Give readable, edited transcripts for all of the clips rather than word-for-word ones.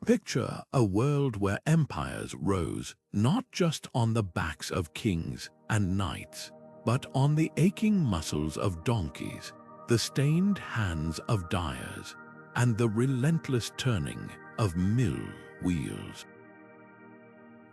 Picture a world where empires rose not just on the backs of kings and knights, but on the aching muscles of donkeys, the stained hands of dyers, and the relentless turning of mill wheels.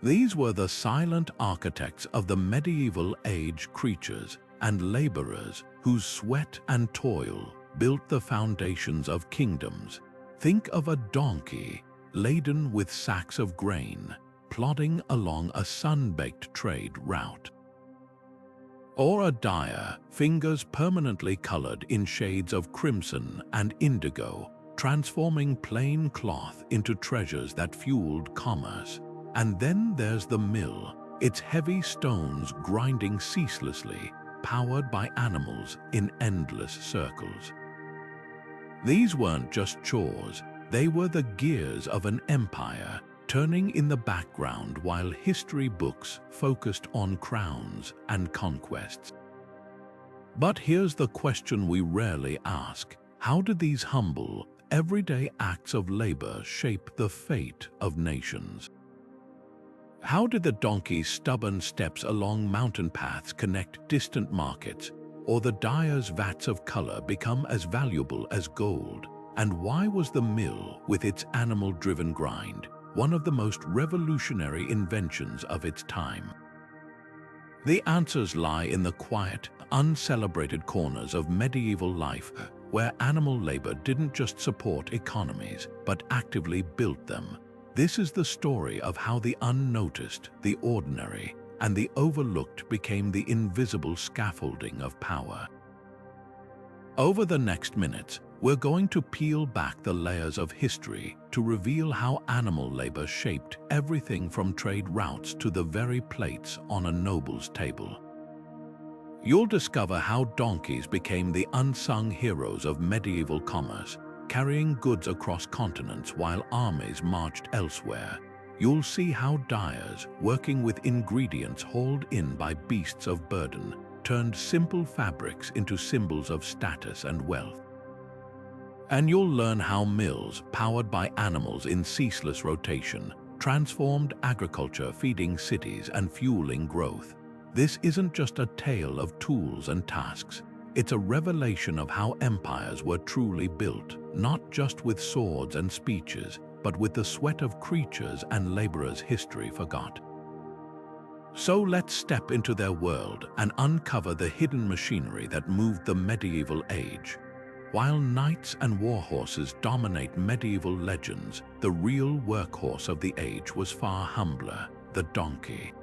These were the silent architects of the medieval age, creatures and laborers whose sweat and toil built the foundations of kingdoms. Think of a donkey laden with sacks of grain, plodding along a sun-baked trade route. Or a dyer, fingers permanently colored in shades of crimson and indigo, transforming plain cloth into treasures that fueled commerce. And then there's the mill, its heavy stones grinding ceaselessly, powered by animals in endless circles. These weren't just chores, they were the gears of an empire, turning in the background while history books focused on crowns and conquests. But here's the question we rarely ask: how did these humble, everyday acts of labor shape the fate of nations? How did the donkey's stubborn steps along mountain paths connect distant markets, or the dyer's vats of color become as valuable as gold? And why was the mill, with its animal-driven grind, one of the most revolutionary inventions of its time? The answers lie in the quiet, uncelebrated corners of medieval life, where animal labor didn't just support economies, but actively built them. This is the story of how the unnoticed, the ordinary, and the overlooked became the invisible scaffolding of power. Over the next minutes, we're going to peel back the layers of history to reveal how animal labor shaped everything from trade routes to the very plates on a noble's table. You'll discover how donkeys became the unsung heroes of medieval commerce, carrying goods across continents while armies marched elsewhere. You'll see how dyers, working with ingredients hauled in by beasts of burden, turned simple fabrics into symbols of status and wealth. And you'll learn how mills, powered by animals in ceaseless rotation, transformed agriculture, feeding cities and fueling growth. This isn't just a tale of tools and tasks. It's a revelation of how empires were truly built, not just with swords and speeches, but with the sweat of creatures and laborers history forgot. So let's step into their world and uncover the hidden machinery that moved the medieval age. While knights and war horses dominate medieval legends, the real workhorse of the age was far humbler: the donkey.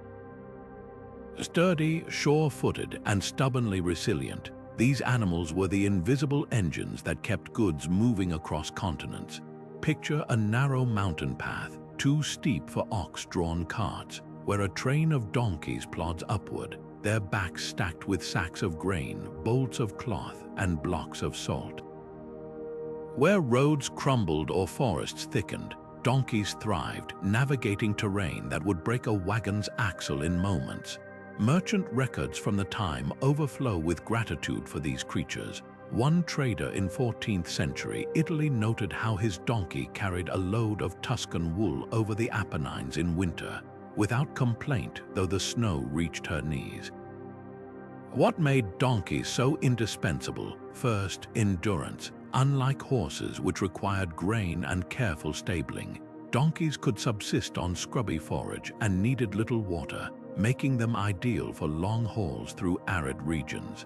Sturdy, sure-footed, and stubbornly resilient, these animals were the invisible engines that kept goods moving across continents. Picture a narrow mountain path, too steep for ox-drawn carts, where a train of donkeys plods upward, their backs stacked with sacks of grain, bolts of cloth, and blocks of salt. Where roads crumbled or forests thickened, donkeys thrived, navigating terrain that would break a wagon's axle in moments. Merchant records from the time overflow with gratitude for these creatures. One trader in 14th century Italy noted how his donkey carried a load of Tuscan wool over the Apennines in winter, without complaint though the snow reached her knees. What made donkeys so indispensable? First, endurance. Unlike horses, which required grain and careful stabling, donkeys could subsist on scrubby forage and needed little water, making them ideal for long hauls through arid regions.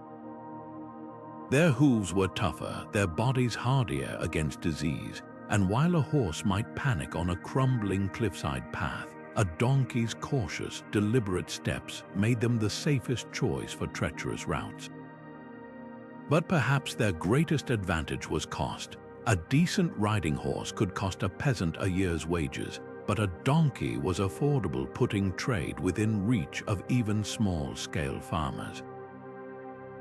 Their hooves were tougher, their bodies hardier against disease, and while a horse might panic on a crumbling cliffside path, a donkey's cautious, deliberate steps made them the safest choice for treacherous routes. But perhaps their greatest advantage was cost. A decent riding horse could cost a peasant a year's wages, but a donkey was affordable, putting trade within reach of even small-scale farmers.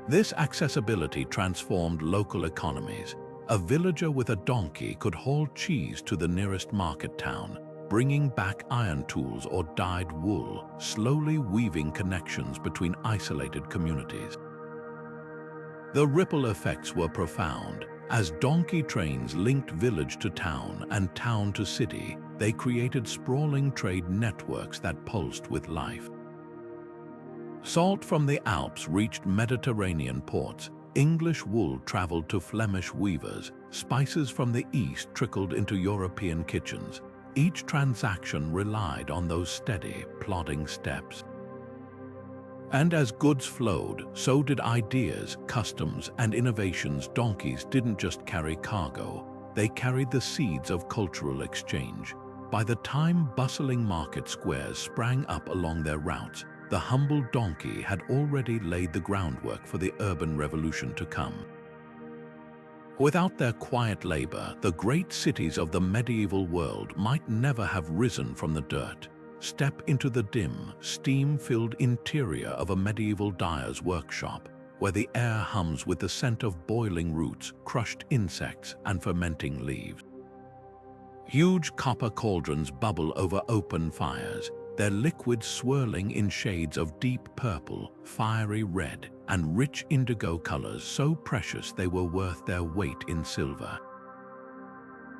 This accessibility transformed local economies. A villager with a donkey could haul cheese to the nearest market town, bringing back iron tools or dyed wool, slowly weaving connections between isolated communities. The ripple effects were profound. As donkey trains linked village to town and town to city, They created sprawling trade networks that pulsed with life. Salt from the Alps reached Mediterranean ports. English wool traveled to Flemish weavers. Spices from the East trickled into European kitchens. Each transaction relied on those steady, plodding steps. And as goods flowed, so did ideas, customs, and innovations. Donkeys didn't just carry cargo, they carried the seeds of cultural exchange. By the time bustling market squares sprang up along their routes, the humble donkey had already laid the groundwork for the urban revolution to come. Without their quiet labor, the great cities of the medieval world might never have risen from the dirt. Step into the dim, steam-filled interior of a medieval dyer's workshop, where the air hums with the scent of boiling roots, crushed insects, and fermenting leaves. Huge copper cauldrons bubble over open fires, their liquids swirling in shades of deep purple, fiery red, and rich indigo colors so precious they were worth their weight in silver.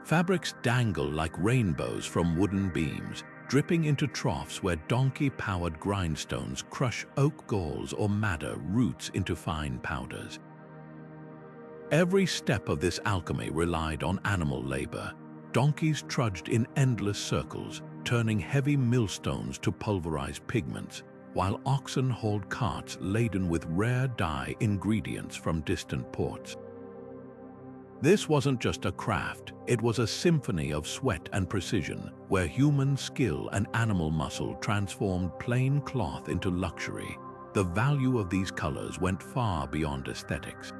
Fabrics dangle like rainbows from wooden beams, dripping into troughs where donkey-powered grindstones crush oak galls or madder roots into fine powders. Every step of this alchemy relied on animal labor. Donkeys trudged in endless circles, turning heavy millstones to pulverize pigments, while oxen hauled carts laden with rare dye ingredients from distant ports. This wasn't just a craft, it was a symphony of sweat and precision, where human skill and animal muscle transformed plain cloth into luxury. The value of these colors went far beyond aesthetics.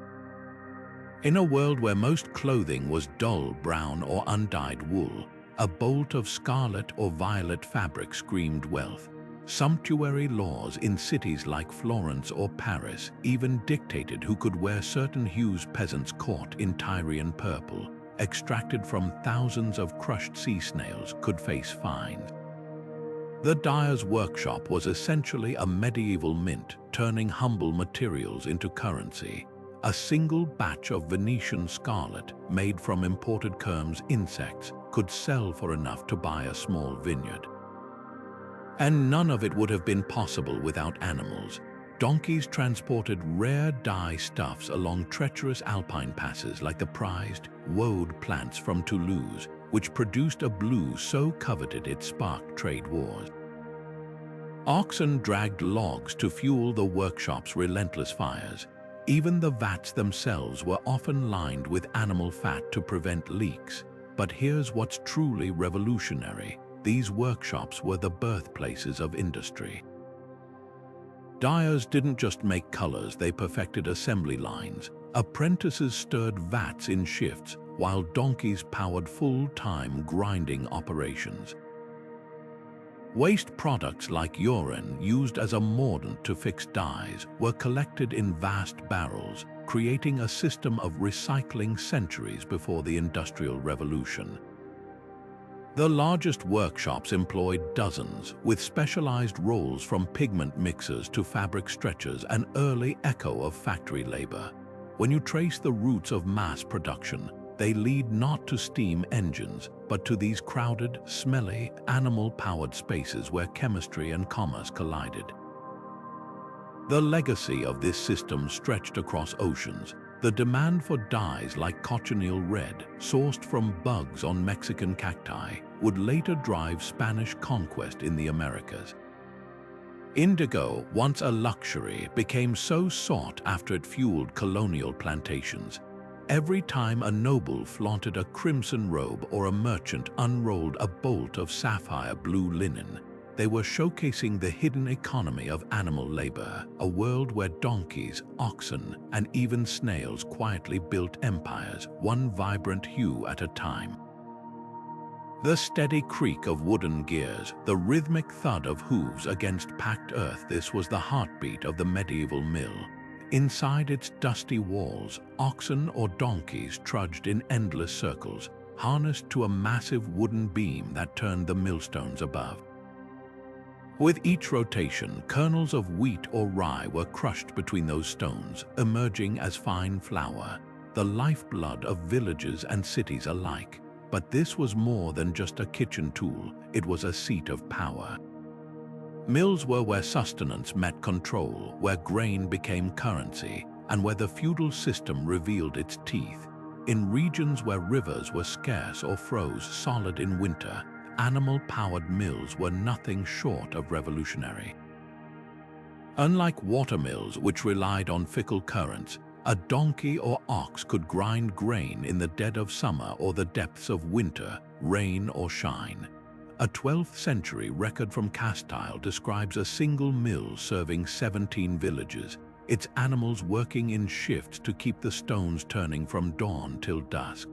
In a world where most clothing was dull brown or undyed wool, a bolt of scarlet or violet fabric screamed wealth. Sumptuary laws in cities like Florence or Paris even dictated who could wear certain hues. Peasants caught in Tyrian purple, extracted from thousands of crushed sea snails, could face fines. The dyer's workshop was essentially a medieval mint, turning humble materials into currency. A single batch of Venetian scarlet, made from imported Kermes insects, could sell for enough to buy a small vineyard. And none of it would have been possible without animals. Donkeys transported rare dye stuffs along treacherous alpine passes like the prized woad plants from Toulouse, which produced a blue so coveted it sparked trade wars. Oxen dragged logs to fuel the workshop's relentless fires. Even the vats themselves were often lined with animal fat to prevent leaks. But here's what's truly revolutionary. These workshops were the birthplaces of industry. Dyers didn't just make colors, they perfected assembly lines. Apprentices stirred vats in shifts, while donkeys powered full-time grinding operations. Waste products like urine, used as a mordant to fix dyes, were collected in vast barrels, creating a system of recycling centuries before the Industrial Revolution. The largest workshops employed dozens, with specialized roles from pigment mixers to fabric stretchers, an early echo of factory labor. When you trace the roots of mass production, they lead not to steam engines, but to these crowded, smelly, animal-powered spaces where chemistry and commerce collided. The legacy of this system stretched across oceans. The demand for dyes like cochineal red, sourced from bugs on Mexican cacti, would later drive Spanish conquest in the Americas. Indigo, once a luxury, became so sought after it fueled colonial plantations. Every time a noble flaunted a crimson robe or a merchant unrolled a bolt of sapphire blue linen, they were showcasing the hidden economy of animal labor, a world where donkeys, oxen, and even snails quietly built empires, one vibrant hue at a time. The steady creak of wooden gears, the rhythmic thud of hooves against packed earth, this was the heartbeat of the medieval mill. Inside its dusty walls, oxen or donkeys trudged in endless circles, harnessed to a massive wooden beam that turned the millstones above. With each rotation, kernels of wheat or rye were crushed between those stones, emerging as fine flour, the lifeblood of villages and cities alike. But this was more than just a kitchen tool, it was a seat of power. Mills were where sustenance met control, where grain became currency, and where the feudal system revealed its teeth. In regions where rivers were scarce or froze solid in winter, animal-powered mills were nothing short of revolutionary. Unlike watermills, which relied on fickle currents, a donkey or ox could grind grain in the dead of summer or the depths of winter, rain or shine. A 12th century record from Castile describes a single mill serving 17 villages, its animals working in shifts to keep the stones turning from dawn till dusk.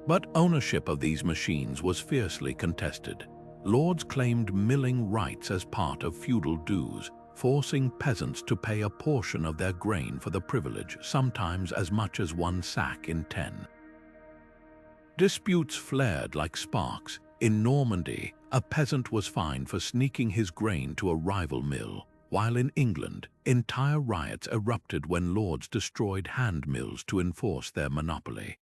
But ownership of these machines was fiercely contested. Lords claimed milling rights as part of feudal dues, forcing peasants to pay a portion of their grain for the privilege, sometimes as much as 1 sack in 10. Disputes flared like sparks. In Normandy, a peasant was fined for sneaking his grain to a rival mill, while in England, entire riots erupted when lords destroyed hand mills to enforce their monopoly.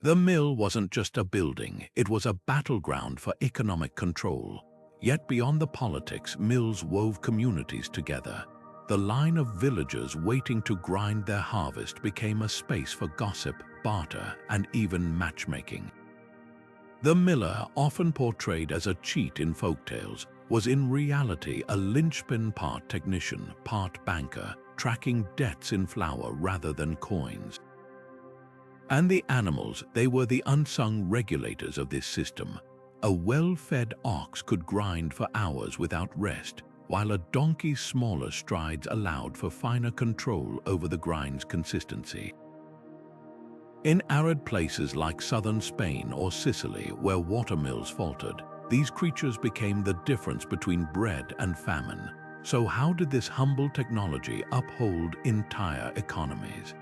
The mill wasn't just a building, it was a battleground for economic control. Yet beyond the politics, mills wove communities together. The line of villagers waiting to grind their harvest became a space for gossip, barter, and even matchmaking. The miller, often portrayed as a cheat in folktales, was in reality a linchpin, part technician, part banker, tracking debts in flour rather than coins. And the animals, they were the unsung regulators of this system. A well-fed ox could grind for hours without rest, while a donkey's smaller strides allowed for finer control over the grind's consistency. In arid places like southern Spain or Sicily, where watermills faltered, these creatures became the difference between bread and famine. So how did this humble technology uphold entire economies?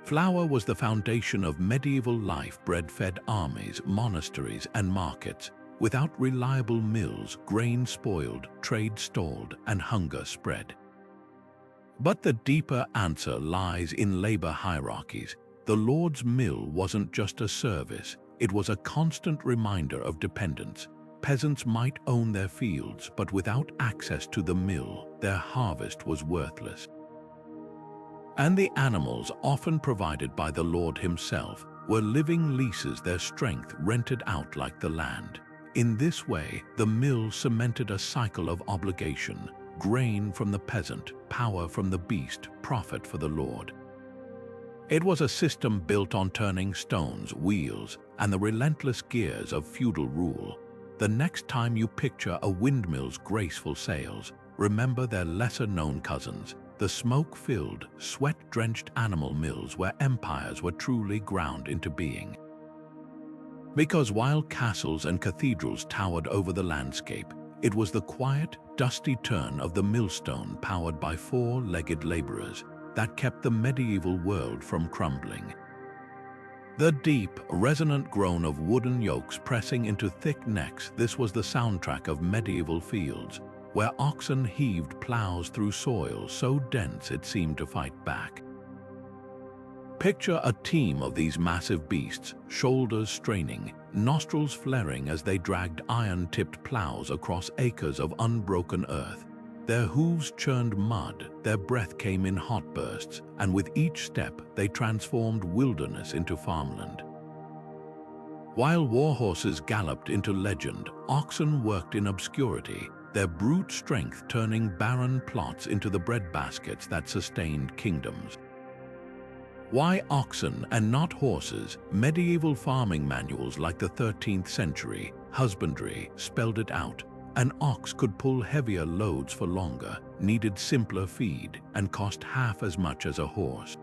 Flour was the foundation of medieval life. Bread fed armies, monasteries, and markets. Without reliable mills, grain spoiled, trade stalled, and hunger spread. But the deeper answer lies in labor hierarchies. The lord's mill wasn't just a service, it was a constant reminder of dependence. Peasants might own their fields, but without access to the mill, their harvest was worthless. And the animals, often provided by the lord himself, were living leases, their strength rented out like the land. In this way, the mill cemented a cycle of obligation: grain from the peasant, power from the beast, profit for the lord. It was a system built on turning stones, wheels, and the relentless gears of feudal rule. The next time you picture a windmill's graceful sails, remember their lesser-known cousins, the smoke-filled, sweat-drenched animal mills where empires were truly ground into being. Because while castles and cathedrals towered over the landscape, it was the quiet, dusty turn of the millstone powered by 4-legged laborers that kept the medieval world from crumbling. The deep, resonant groan of wooden yokes pressing into thick necks, this was the soundtrack of medieval fields, where oxen heaved plows through soil so dense it seemed to fight back. Picture a team of these massive beasts, shoulders straining, nostrils flaring as they dragged iron-tipped plows across acres of unbroken earth. Their hooves churned mud, their breath came in hot bursts, and with each step they transformed wilderness into farmland. While war horses galloped into legend, oxen worked in obscurity, their brute strength turning barren plots into the breadbaskets that sustained kingdoms. Why oxen and not horses? Medieval farming manuals like the 13th century husbandry spelled it out. An ox could pull heavier loads for longer, needed simpler feed, and cost half as much as a horse.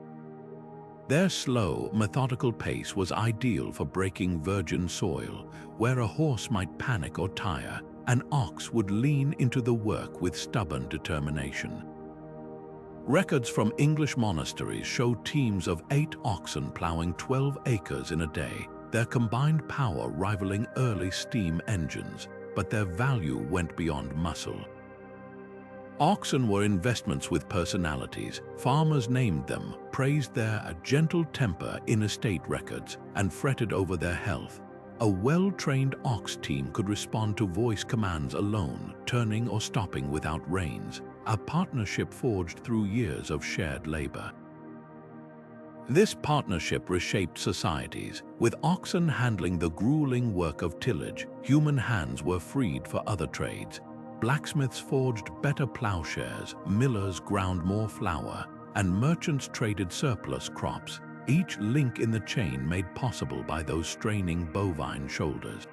Their slow, methodical pace was ideal for breaking virgin soil, where a horse might panic or tire. An ox would lean into the work with stubborn determination. Records from English monasteries show teams of 8 oxen plowing 12 acres in a day, their combined power rivaling early steam engines, but their value went beyond muscle. Oxen were investments with personalities. Farmers named them, praised their gentle temper in estate records, and fretted over their health. A well-trained ox team could respond to voice commands alone, turning or stopping without reins, a partnership forged through years of shared labor. This partnership reshaped societies. With oxen handling the grueling work of tillage, human hands were freed for other trades. Blacksmiths forged better plowshares, millers ground more flour, and merchants traded surplus crops, each link in the chain made possible by those straining bovine shoulders.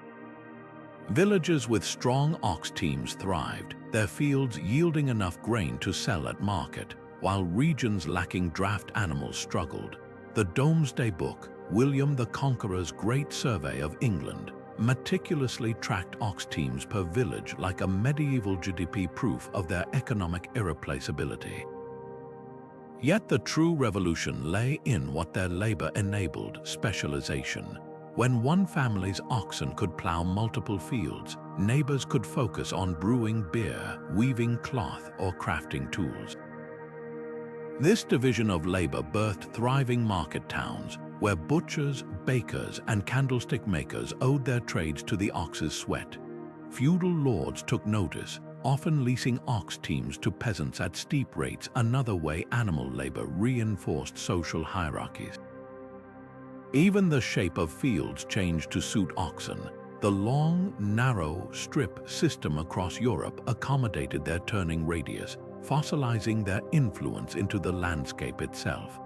Villages with strong ox teams thrived, their fields yielding enough grain to sell at market, while regions lacking draft animals struggled. The Domesday Book, William the Conqueror's Great Survey of England, meticulously tracked ox teams per village like a medieval GDP proof of their economic irreplaceability. Yet the true revolution lay in what their labor enabled: specialization. When one family's oxen could plow multiple fields, neighbors could focus on brewing beer, weaving cloth, or crafting tools. This division of labor birthed thriving market towns, where butchers, bakers, and candlestick makers owed their trades to the ox's sweat. Feudal lords took notice, often leasing ox teams to peasants at steep rates, another way animal labor reinforced social hierarchies. Even the shape of fields changed to suit oxen. The long, narrow strip system across Europe accommodated their turning radius, fossilizing their influence into the landscape itself.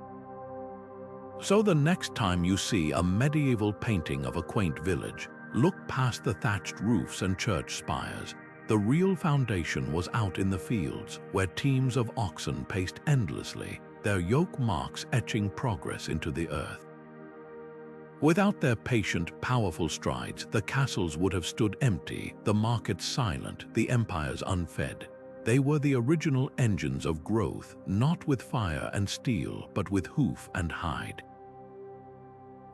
So the next time you see a medieval painting of a quaint village, look past the thatched roofs and church spires. The real foundation was out in the fields, where teams of oxen paced endlessly, their yoke marks etching progress into the earth. Without their patient, powerful strides, the castles would have stood empty, the markets silent, the empires unfed. They were the original engines of growth, not with fire and steel, but with hoof and hide.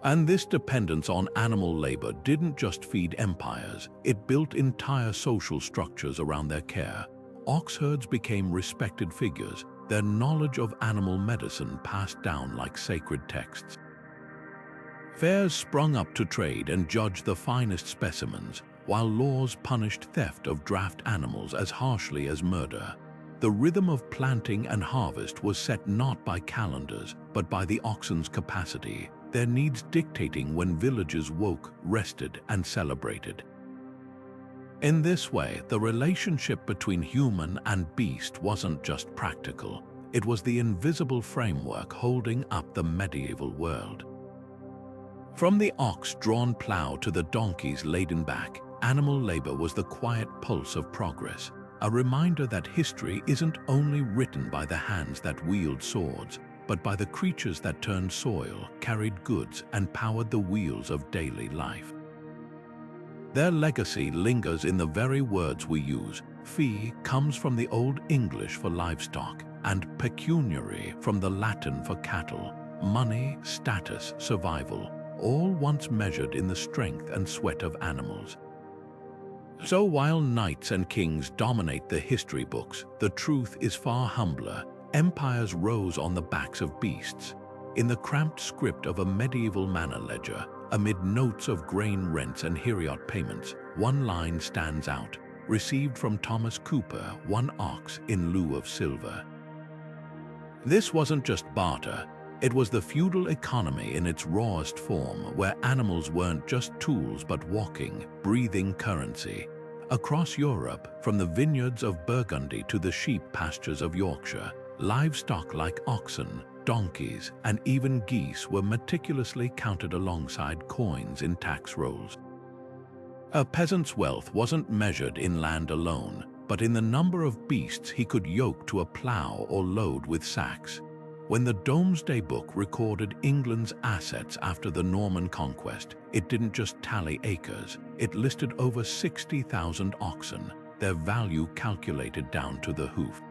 And this dependence on animal labor didn't just feed empires, it built entire social structures around their care. Ox herds became respected figures, their knowledge of animal medicine passed down like sacred texts. Fairs sprung up to trade and judge the finest specimens, while laws punished theft of draft animals as harshly as murder. The rhythm of planting and harvest was set not by calendars, but by the oxen's capacity, their needs dictating when villages woke, rested, and celebrated. In this way, the relationship between human and beast wasn't just practical, it was the invisible framework holding up the medieval world. From the ox-drawn plow to the donkey's laden back, animal labor was the quiet pulse of progress, a reminder that history isn't only written by the hands that wield swords, but by the creatures that turned soil, carried goods, and powered the wheels of daily life. Their legacy lingers in the very words we use. Fee comes from the Old English for livestock, and pecuniary from the Latin for cattle. Money, status, survival, all once measured in the strength and sweat of animals. So while knights and kings dominate the history books, the truth is far humbler. Empires rose on the backs of beasts. In the cramped script of a medieval manor ledger, amid notes of grain rents and hierarch payments, one line stands out, received from Thomas Cooper, 1 ox in lieu of silver. This wasn't just barter, it was the feudal economy in its rawest form, where animals weren't just tools but walking, breathing currency. Across Europe, from the vineyards of Burgundy to the sheep pastures of Yorkshire, livestock like oxen, donkeys, and even geese were meticulously counted alongside coins in tax rolls. A peasant's wealth wasn't measured in land alone, but in the number of beasts he could yoke to a plough or load with sacks. When the Domesday Book recorded England's assets after the Norman conquest, it didn't just tally acres, it listed over 60,000 oxen, their value calculated down to the hoof.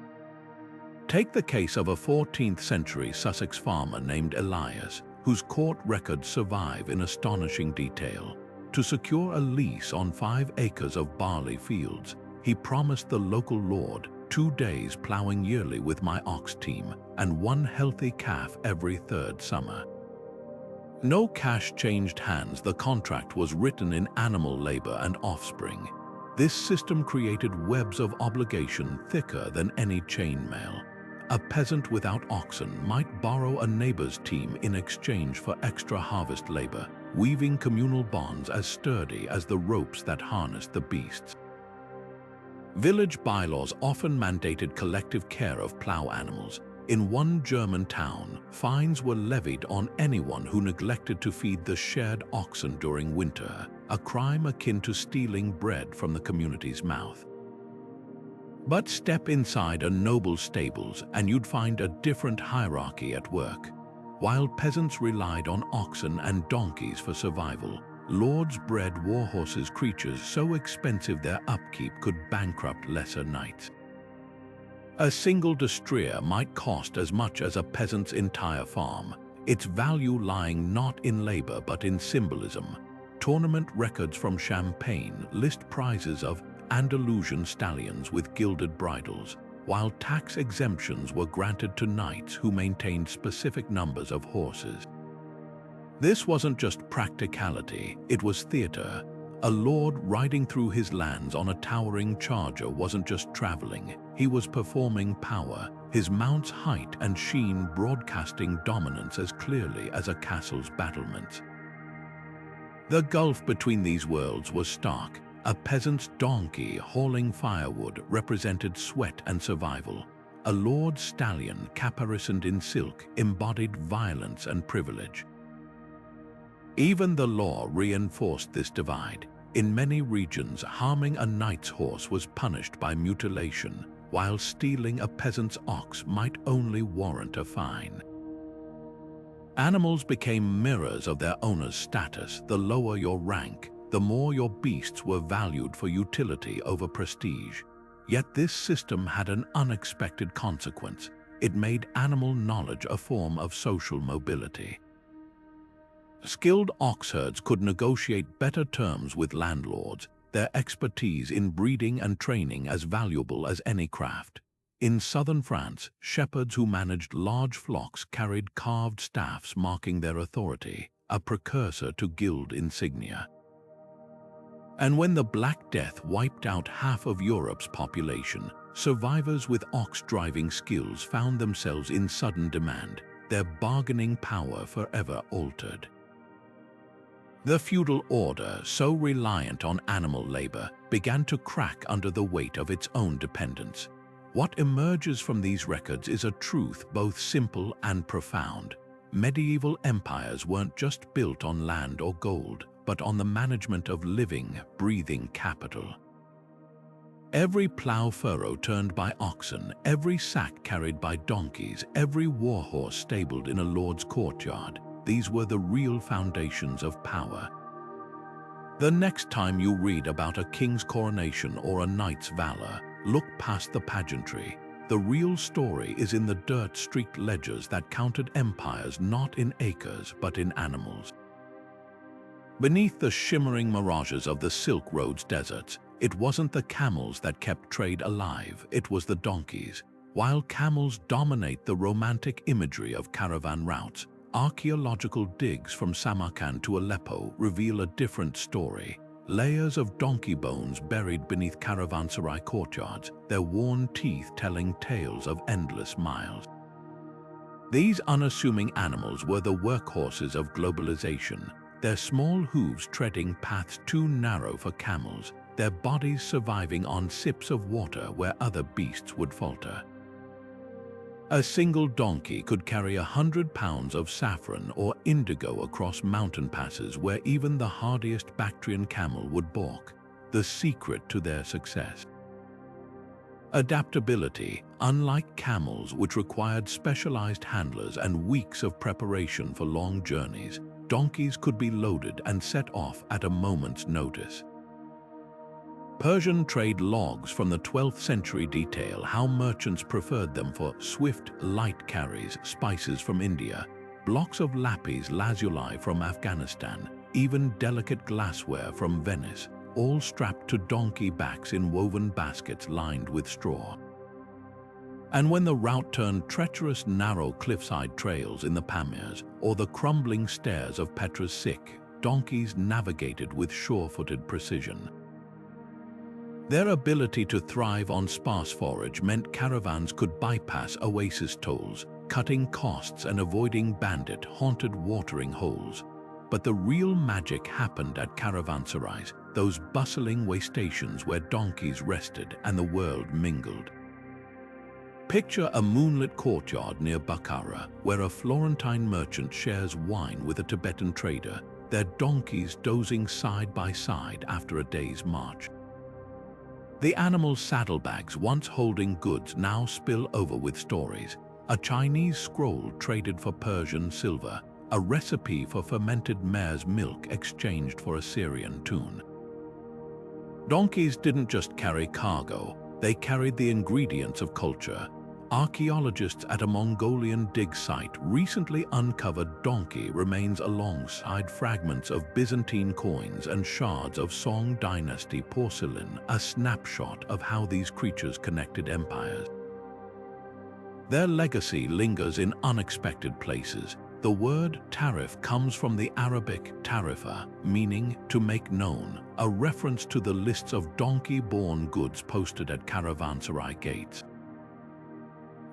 Take the case of a 14th century Sussex farmer named Elias, whose court records survive in astonishing detail. To secure a lease on 5 acres of barley fields, he promised the local lord 2 days plowing yearly with my ox team, and 1 healthy calf every 3rd summer. No cash changed hands. The contract was written in animal labor and offspring. This system created webs of obligation thicker than any chainmail. A peasant without oxen might borrow a neighbor's team in exchange for extra harvest labor, weaving communal bonds as sturdy as the ropes that harnessed the beasts. Village bylaws often mandated collective care of plow animals. In one German town, fines were levied on anyone who neglected to feed the shared oxen during winter, a crime akin to stealing bread from the community's mouth. But step inside a noble stables and you'd find a different hierarchy at work. While peasants relied on oxen and donkeys for survival, lords bred warhorses, creatures so expensive their upkeep could bankrupt lesser knights. A single destrier might cost as much as a peasant's entire farm, its value lying not in labor but in symbolism. Tournament records from Champagne list prizes of Andalusian stallions with gilded bridles, while tax exemptions were granted to knights who maintained specific numbers of horses. This wasn't just practicality, it was theater. A lord riding through his lands on a towering charger wasn't just traveling, he was performing power, his mount's height and sheen broadcasting dominance as clearly as a castle's battlements. The gulf between these worlds was stark. A peasant's donkey hauling firewood represented sweat and survival. A lord's stallion, caparisoned in silk, embodied violence and privilege. Even the law reinforced this divide. In many regions, harming a knight's horse was punished by mutilation, while stealing a peasant's ox might only warrant a fine. Animals became mirrors of their owner's status. The lower your rank, the more your beasts were valued for utility over prestige. Yet this system had an unexpected consequence. It made animal knowledge a form of social mobility. Skilled ox herds could negotiate better terms with landlords, their expertise in breeding and training as valuable as any craft. In southern France, shepherds who managed large flocks carried carved staffs marking their authority, a precursor to guild insignia. And when the Black Death wiped out half of Europe's population, survivors with ox-driving skills found themselves in sudden demand, their bargaining power forever altered. The feudal order, so reliant on animal labor, began to crack under the weight of its own dependence. What emerges from these records is a truth both simple and profound. Medieval empires weren't just built on land or gold, but on the management of living, breathing capital. Every plow furrow turned by oxen, every sack carried by donkeys, every warhorse stabled in a lord's courtyard, these were the real foundations of power. The next time you read about a king's coronation or a knight's valor, look past the pageantry. The real story is in the dirt-streaked ledgers that counted empires not in acres but in animals. Beneath the shimmering mirages of the Silk Road's deserts, it wasn't the camels that kept trade alive, it was the donkeys. While camels dominate the romantic imagery of caravan routes, archaeological digs from Samarkand to Aleppo reveal a different story. Layers of donkey bones buried beneath caravanserai courtyards, their worn teeth telling tales of endless miles. These unassuming animals were the workhorses of globalization, their small hooves treading paths too narrow for camels, their bodies surviving on sips of water where other beasts would falter. A single donkey could carry 100 pounds of saffron or indigo across mountain passes where even the hardiest Bactrian camel would balk, the secret to their success. Adaptability, unlike camels which required specialized handlers and weeks of preparation for long journeys, donkeys could be loaded and set off at a moment's notice. Persian trade logs from the 12th century detail how merchants preferred them for swift, light carries, spices from India, blocks of lapis lazuli from Afghanistan, even delicate glassware from Venice, all strapped to donkey backs in woven baskets lined with straw. And when the route turned treacherous narrow cliffside trails in the Pamirs or the crumbling stairs of Petra's Sik, donkeys navigated with sure-footed precision. Their ability to thrive on sparse forage meant caravans could bypass oasis tolls, cutting costs and avoiding bandit-haunted watering holes. But the real magic happened at caravanserais, those bustling way stations where donkeys rested and the world mingled. Picture a moonlit courtyard near Bukhara, where a Florentine merchant shares wine with a Tibetan trader, their donkeys dozing side by side after a day's march. The animals' saddlebags once holding goods now spill over with stories. A Chinese scroll traded for Persian silver, a recipe for fermented mare's milk exchanged for Assyrian tune. Donkeys didn't just carry cargo, they carried the ingredients of culture. Archaeologists at a Mongolian dig site recently uncovered donkey remains alongside fragments of Byzantine coins and shards of Song dynasty porcelain, a snapshot of how these creatures connected empires. Their legacy lingers in unexpected places. The word tariff comes from the Arabic tarifa, meaning to make known, a reference to the lists of donkey-borne goods posted at caravanserai gates.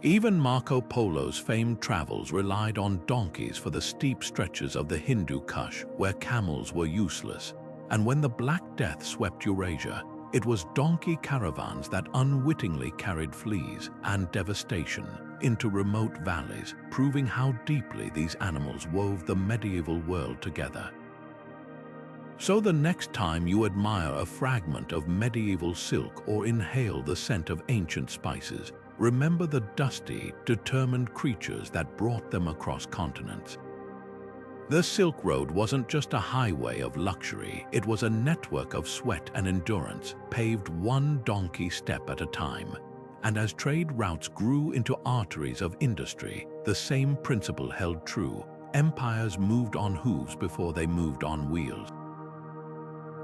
Even Marco Polo's famed travels relied on donkeys for the steep stretches of the Hindu Kush, where camels were useless. And when the Black Death swept Eurasia, it was donkey caravans that unwittingly carried fleas and devastation into remote valleys, proving how deeply these animals wove the medieval world together. So the next time you admire a fragment of medieval silk or inhale the scent of ancient spices, remember the dusty, determined creatures that brought them across continents. The Silk Road wasn't just a highway of luxury, it was a network of sweat and endurance, paved one donkey step at a time. And as trade routes grew into arteries of industry, the same principle held true. Empires moved on hooves before they moved on wheels.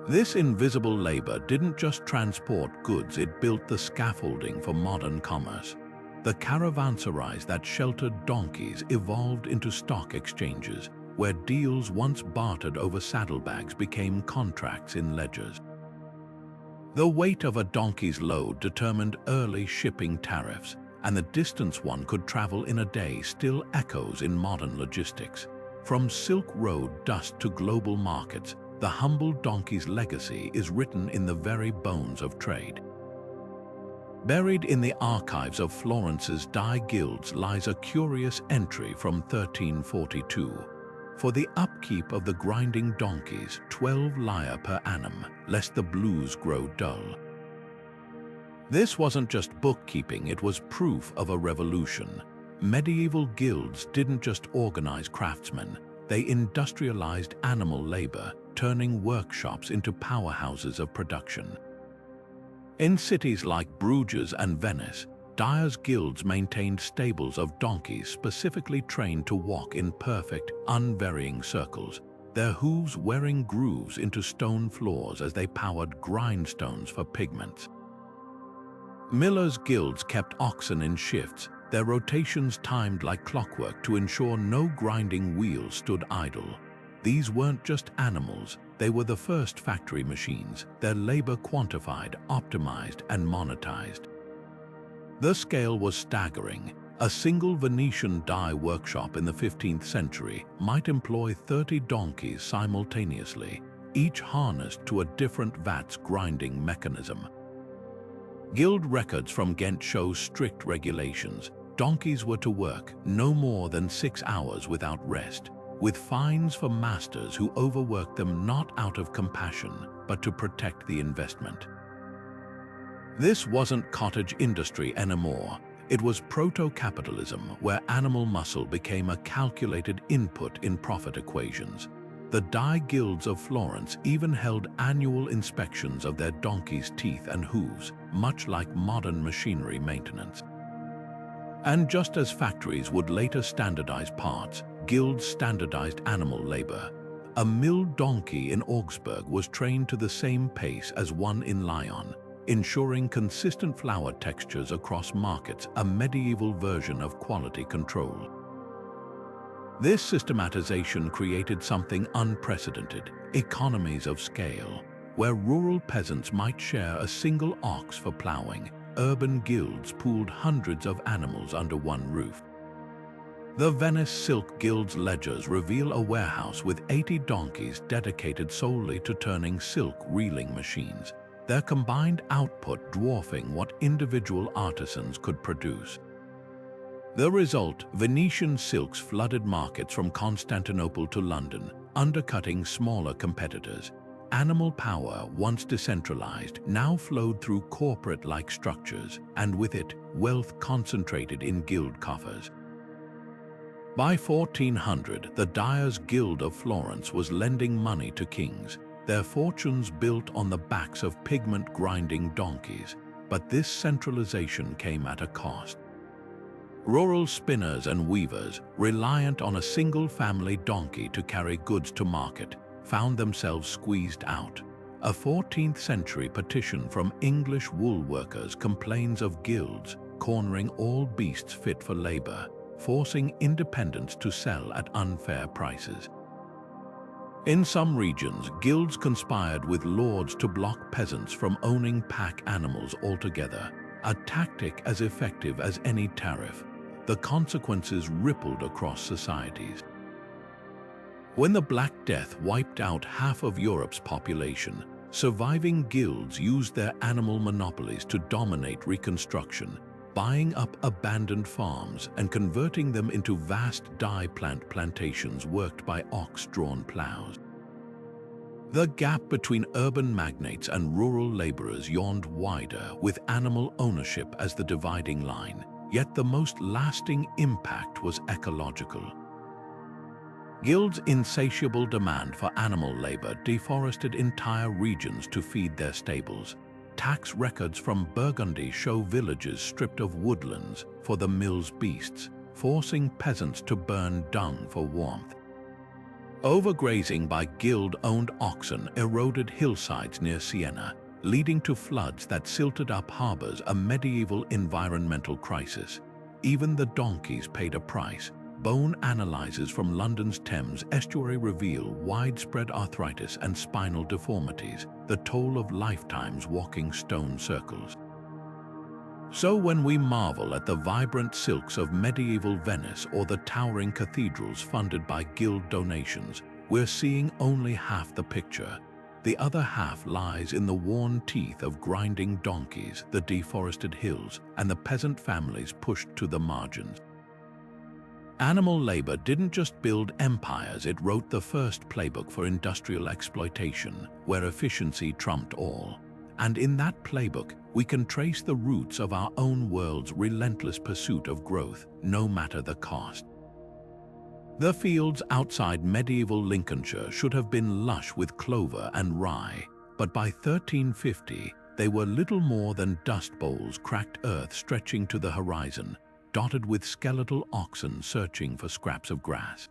This invisible labor didn't just transport goods, it built the scaffolding for modern commerce. The caravanserais that sheltered donkeys evolved into stock exchanges, where deals once bartered over saddlebags became contracts in ledgers. The weight of a donkey's load determined early shipping tariffs, and the distance one could travel in a day still echoes in modern logistics. From Silk Road dust to global markets, the humble donkey's legacy is written in the very bones of trade. Buried in the archives of Florence's dye guilds lies a curious entry from 1342. For the upkeep of the grinding donkeys, 12 lire per annum, lest the blues grow dull. This wasn't just bookkeeping, it was proof of a revolution. Medieval guilds didn't just organize craftsmen, they industrialized animal labor, turning workshops into powerhouses of production. In cities like Bruges and Venice, Dyers guilds maintained stables of donkeys specifically trained to walk in perfect, unvarying circles, their hooves wearing grooves into stone floors as they powered grindstones for pigments. Millers' guilds kept oxen in shifts, their rotations timed like clockwork to ensure no grinding wheel stood idle. These weren't just animals, they were the first factory machines, their labor quantified, optimized, and monetized. The scale was staggering. A single Venetian dye workshop in the 15th century might employ 30 donkeys simultaneously, each harnessed to a different vat's grinding mechanism. Guild records from Ghent show strict regulations. Donkeys were to work no more than 6 hours without rest, with fines for masters who overworked them not out of compassion, but to protect the investment. This wasn't cottage industry anymore. It was proto-capitalism, where animal muscle became a calculated input in profit equations. The dye guilds of Florence even held annual inspections of their donkeys' teeth and hooves, much like modern machinery maintenance. And just as factories would later standardize parts, guilds standardized animal labor. A milled donkey in Augsburg was trained to the same pace as one in Lyon, ensuring consistent flour textures across markets, a medieval version of quality control. This systematization created something unprecedented, economies of scale. Where rural peasants might share a single ox for plowing, urban guilds pooled hundreds of animals under one roof. The Venice Silk Guild's ledgers reveal a warehouse with 80 donkeys dedicated solely to turning silk reeling machines, their combined output dwarfing what individual artisans could produce. The result, Venetian silks flooded markets from Constantinople to London, undercutting smaller competitors. Animal power, once decentralized, now flowed through corporate-like structures, and with it, wealth concentrated in guild coffers. By 1400, the Dyers Guild of Florence was lending money to kings, their fortunes built on the backs of pigment-grinding donkeys. But this centralization came at a cost. Rural spinners and weavers, reliant on a single-family donkey to carry goods to market, found themselves squeezed out. A 14th-century petition from English wool workers complains of guilds cornering all beasts fit for labor, forcing independents to sell at unfair prices. In some regions, guilds conspired with lords to block peasants from owning pack animals altogether, a tactic as effective as any tariff. The consequences rippled across societies. When the Black Death wiped out half of Europe's population, surviving guilds used their animal monopolies to dominate reconstruction, buying up abandoned farms and converting them into vast dye plant plantations worked by ox-drawn plows. The gap between urban magnates and rural laborers yawned wider, with animal ownership as the dividing line, yet the most lasting impact was ecological. Guilds' insatiable demand for animal labor deforested entire regions to feed their stables. Tax records from Burgundy show villages stripped of woodlands for the mill's beasts, forcing peasants to burn dung for warmth. Overgrazing by guild-owned oxen eroded hillsides near Siena, leading to floods that silted up harbors, a medieval environmental crisis. Even the donkeys paid a price. Bone analyses from London's Thames estuary reveal widespread arthritis and spinal deformities, the toll of lifetimes walking stone circles. So when we marvel at the vibrant silks of medieval Venice or the towering cathedrals funded by guild donations, we're seeing only half the picture. The other half lies in the worn teeth of grinding donkeys, the deforested hills, and the peasant families pushed to the margins. Animal labor didn't just build empires, it wrote the first playbook for industrial exploitation, where efficiency trumped all. And in that playbook, we can trace the roots of our own world's relentless pursuit of growth, no matter the cost. The fields outside medieval Lincolnshire should have been lush with clover and rye, but by 1350, they were little more than dust bowls, cracked earth stretching to the horizon, dotted with skeletal oxen searching for scraps of grass.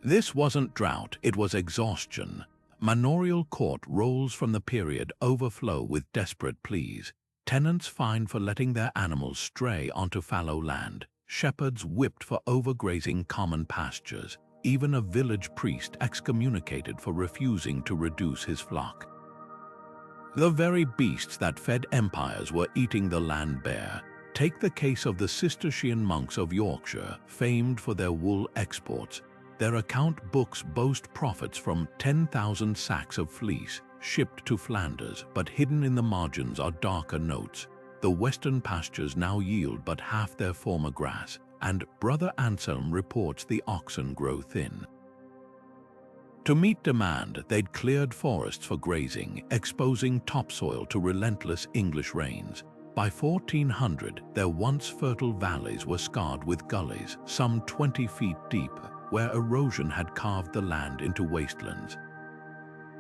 This wasn't drought, it was exhaustion. Manorial court rolls from the period overflow with desperate pleas. Tenants fined for letting their animals stray onto fallow land. Shepherds whipped for overgrazing common pastures. Even a village priest excommunicated for refusing to reduce his flock. The very beasts that fed empires were eating the land bare. Take the case of the Cistercian monks of Yorkshire, famed for their wool exports. Their account books boast profits from 10,000 sacks of fleece shipped to Flanders, but hidden in the margins are darker notes. The western pastures now yield but half their former grass, and Brother Anselm reports the oxen grow thin. To meet demand, they'd cleared forests for grazing, exposing topsoil to relentless English rains. By 1400, their once fertile valleys were scarred with gullies, some 20 feet deep, where erosion had carved the land into wastelands.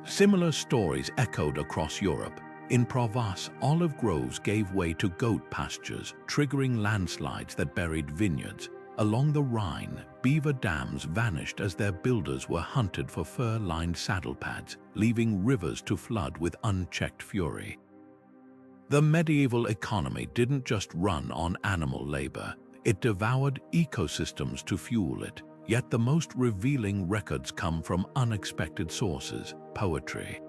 Similar stories echoed across Europe. In Provence, olive groves gave way to goat pastures, triggering landslides that buried vineyards. Along the Rhine, beaver dams vanished as their builders were hunted for fur-lined saddle pads, leaving rivers to flood with unchecked fury. The medieval economy didn't just run on animal labor, it devoured ecosystems to fuel it. Yet the most revealing records come from unexpected sources: poetry.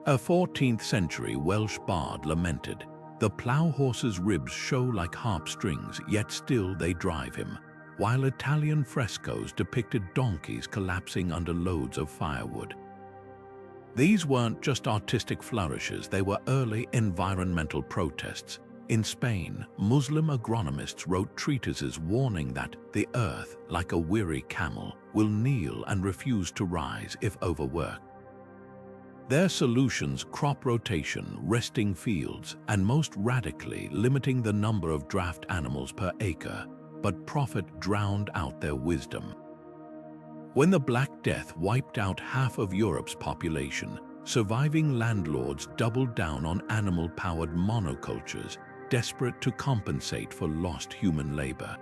A 14th century Welsh bard lamented, "The plough horse's ribs show like harp strings, yet still they drive him," while Italian frescoes depicted donkeys collapsing under loads of firewood. These weren't just artistic flourishes, they were early environmental protests. In Spain, Muslim agronomists wrote treatises warning that the earth, like a weary camel, will kneel and refuse to rise if overworked. Their solutions: crop rotation, resting fields, and most radically limiting the number of draft animals per acre. But profit drowned out their wisdom. When the Black Death wiped out half of Europe's population, surviving landlords doubled down on animal-powered monocultures, desperate to compensate for lost human labor.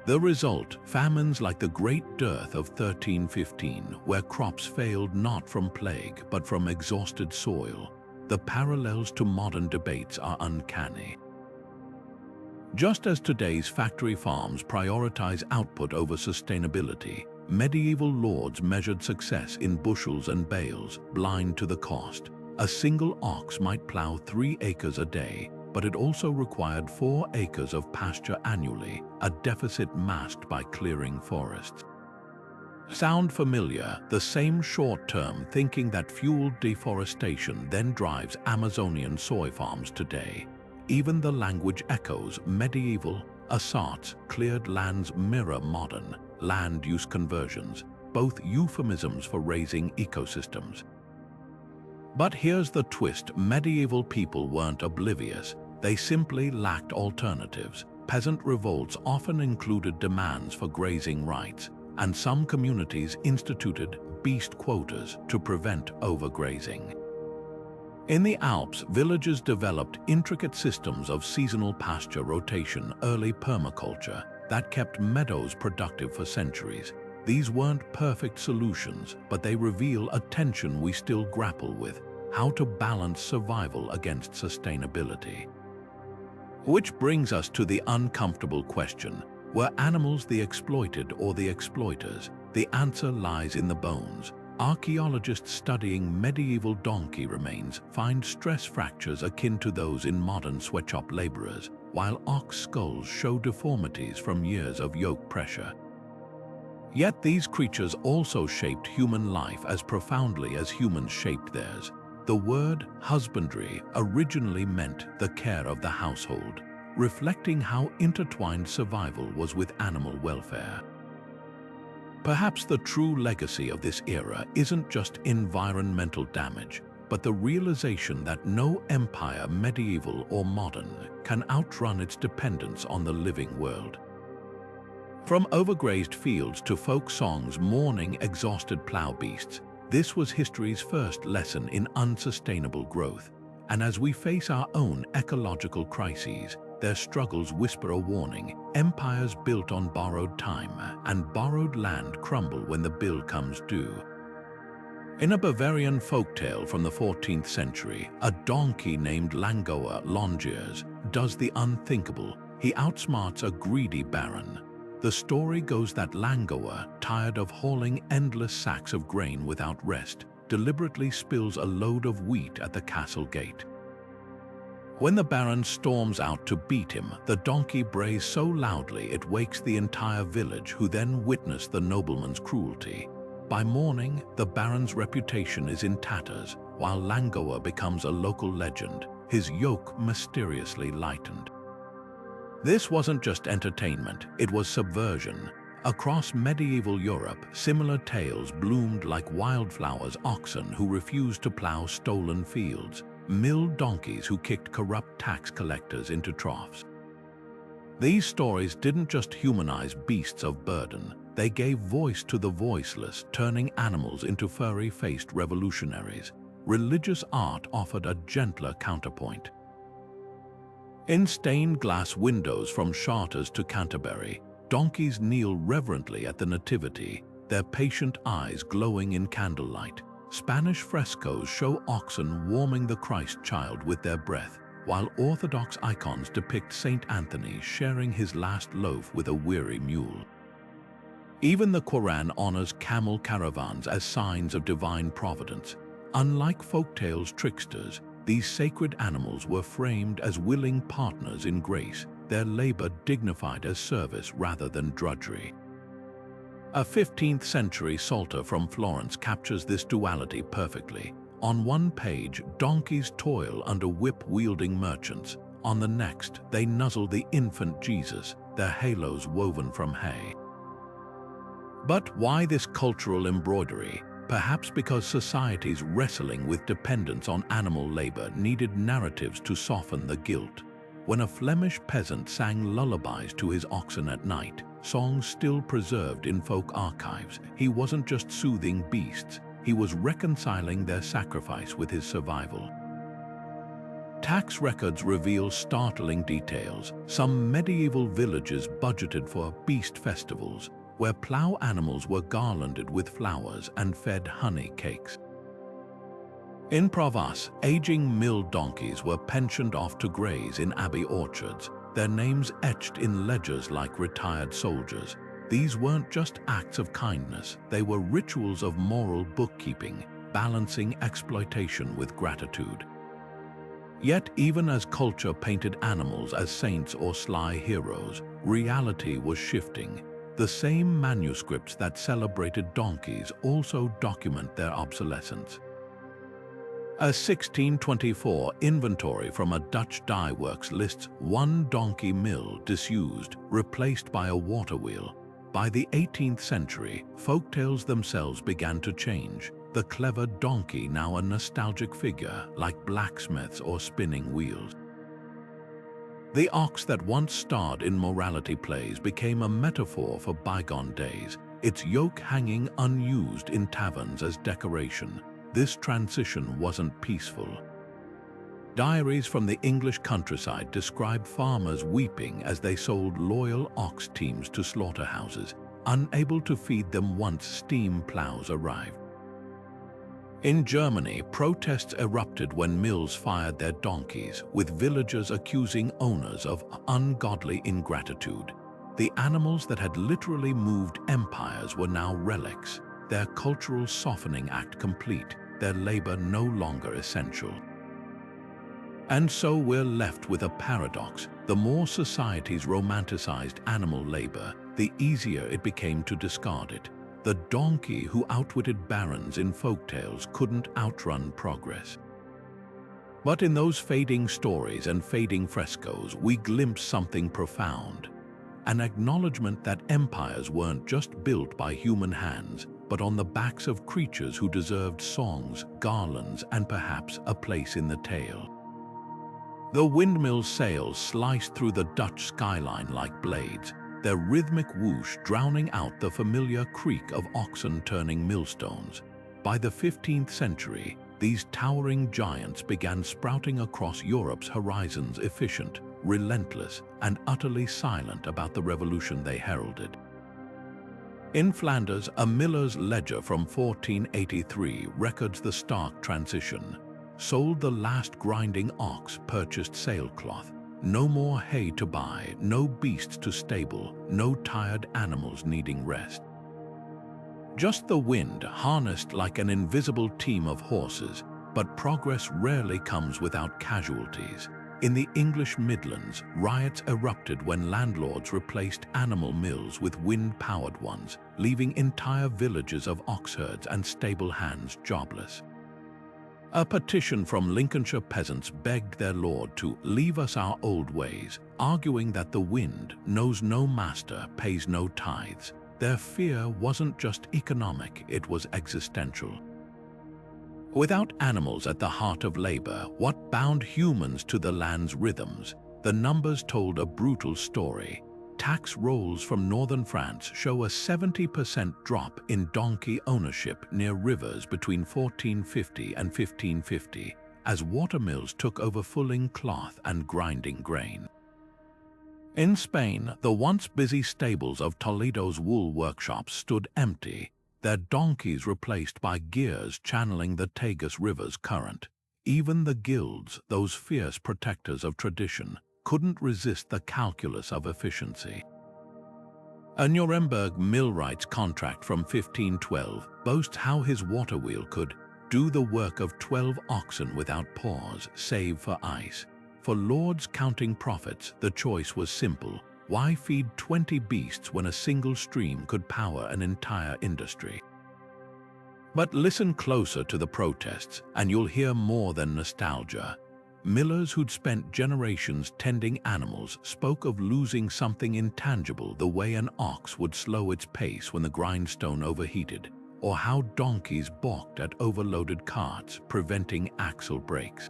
The result: famines like the Great Dearth of 1315, where crops failed not from plague but from exhausted soil. The parallels to modern debates are uncanny. Just as today's factory farms prioritize output over sustainability, medieval lords measured success in bushels and bales, blind to the cost. A single ox might plow 3 acres a day, but it also required 4 acres of pasture annually, a deficit masked by clearing forests. Sound familiar? The same short-term thinking that fueled deforestation then drives Amazonian soy farms today. Even the language echoes: medieval asarts, cleared lands, mirror modern land use conversions, both euphemisms for raising ecosystems. But here's the twist: medieval people weren't oblivious, they simply lacked alternatives. Peasant revolts often included demands for grazing rights, and some communities instituted beast quotas to prevent overgrazing. In the Alps, villages developed intricate systems of seasonal pasture rotation, early permaculture, that kept meadows productive for centuries. These weren't perfect solutions, but they reveal a tension we still grapple with: how to balance survival against sustainability. Which brings us to the uncomfortable question: were animals the exploited or the exploiters? The answer lies in the bones. Archaeologists studying medieval donkey remains find stress fractures akin to those in modern sweatshop laborers, while ox skulls show deformities from years of yoke pressure. Yet these creatures also shaped human life as profoundly as humans shaped theirs. The word husbandry originally meant the care of the household, reflecting how intertwined survival was with animal welfare. Perhaps the true legacy of this era isn't just environmental damage, but the realization that no empire, medieval or modern, can outrun its dependence on the living world. From overgrazed fields to folk songs mourning exhausted plow beasts, this was history's first lesson in unsustainable growth. And as we face our own ecological crises, their struggles whisper a warning: empires built on borrowed time and borrowed land crumble when the bill comes due. In a Bavarian folktale from the 14th century, a donkey named Longiers does the unthinkable. He outsmarts a greedy baron. The story goes that Langoa, tired of hauling endless sacks of grain without rest, deliberately spills a load of wheat at the castle gate. When the baron storms out to beat him, the donkey brays so loudly it wakes the entire village, who then witness the nobleman's cruelty. By morning, the baron's reputation is in tatters, while Langoa becomes a local legend, his yoke mysteriously lightened. This wasn't just entertainment, it was subversion. Across medieval Europe, similar tales bloomed like wildflowers: oxen who refused to plow stolen fields, milled donkeys who kicked corrupt tax collectors into troughs. These stories didn't just humanize beasts of burden, they gave voice to the voiceless, turning animals into furry-faced revolutionaries. Religious art offered a gentler counterpoint. In stained glass windows from Chartres to Canterbury, donkeys kneel reverently at the Nativity, their patient eyes glowing in candlelight. Spanish frescoes show oxen warming the Christ child with their breath, while Orthodox icons depict Saint Anthony sharing his last loaf with a weary mule. Even the Quran honors camel caravans as signs of divine providence. Unlike folktales' tricksters, these sacred animals were framed as willing partners in grace, their labor dignified as service rather than drudgery. A 15th-century psalter from Florence captures this duality perfectly. On one page, donkeys toil under whip-wielding merchants. On the next, they nuzzle the infant Jesus, their halos woven from hay. But why this cultural embroidery? Perhaps because societies wrestling with dependence on animal labor needed narratives to soften the guilt. When a Flemish peasant sang lullabies to his oxen at night, songs still preserved in folk archives, he wasn't just soothing beasts, he was reconciling their sacrifice with his survival. Tax records reveal startling details. Some medieval villages budgeted for beast festivals, where plow animals were garlanded with flowers and fed honey cakes. In Provence, aging mill donkeys were pensioned off to graze in abbey orchards, their names etched in ledgers like retired soldiers. These weren't just acts of kindness, they were rituals of moral bookkeeping, balancing exploitation with gratitude. Yet even as culture painted animals as saints or sly heroes, reality was shifting. The same manuscripts that celebrated donkeys also document their obsolescence. A 1624 inventory from a Dutch dye works lists one donkey mill disused, replaced by a water wheel. By the 18th century, folktales themselves began to change, the clever donkey now a nostalgic figure like blacksmiths or spinning wheels. The ox that once starred in morality plays became a metaphor for bygone days, its yoke hanging unused in taverns as decoration. This transition wasn't peaceful. Diaries from the English countryside describe farmers weeping as they sold loyal ox teams to slaughterhouses, unable to feed them once steam plows arrived. In Germany, protests erupted when mills fired their donkeys, with villagers accusing owners of ungodly ingratitude. The animals that had literally moved empires were now relics, their cultural softening act complete, their labor no longer essential. And so we're left with a paradox. The more societies romanticized animal labor, the easier it became to discard it. The donkey who outwitted barons in folktales couldn't outrun progress. But in those fading stories and fading frescoes, we glimpse something profound. An acknowledgement that empires weren't just built by human hands, but on the backs of creatures who deserved songs, garlands, and perhaps a place in the tale. The windmill's sails sliced through the Dutch skyline like blades, their rhythmic whoosh drowning out the familiar creak of oxen turning millstones. By the 15th century, these towering giants began sprouting across Europe's horizons, efficient, relentless, and utterly silent about the revolution they heralded. In Flanders, a miller's ledger from 1483 records the stark transition. Sold the last grinding ox, purchased sailcloth. No more hay to buy, no beasts to stable, no tired animals needing rest. Just the wind harnessed like an invisible team of horses, but progress rarely comes without casualties. In the English Midlands, riots erupted when landlords replaced animal mills with wind-powered ones, leaving entire villages of oxherds and stable hands jobless. A petition from Lincolnshire peasants begged their lord to leave us our old ways, arguing that the wind knows no master, pays no tithes. Their fear wasn't just economic, it was existential. Without animals at the heart of labor, what bound humans to the land's rhythms? The numbers told a brutal story. Tax rolls from northern France show a 70% drop in donkey ownership near rivers between 1450 and 1550, as watermills took over fulling cloth and grinding grain. In Spain, the once busy stables of Toledo's wool workshops stood empty. their donkeys replaced by gears channeling the Tagus River's current. Even the guilds, those fierce protectors of tradition, couldn't resist the calculus of efficiency. A Nuremberg millwright's contract from 1512 boasts how his water wheel could do the work of 12 oxen without pause, save for ice. For lords counting profits, the choice was simple. Why feed 20 beasts when a single stream could power an entire industry? But listen closer to the protests, and you'll hear more than nostalgia. Millers who'd spent generations tending animals spoke of losing something intangible, the way an ox would slow its pace when the grindstone overheated, or how donkeys balked at overloaded carts, preventing axle breaks.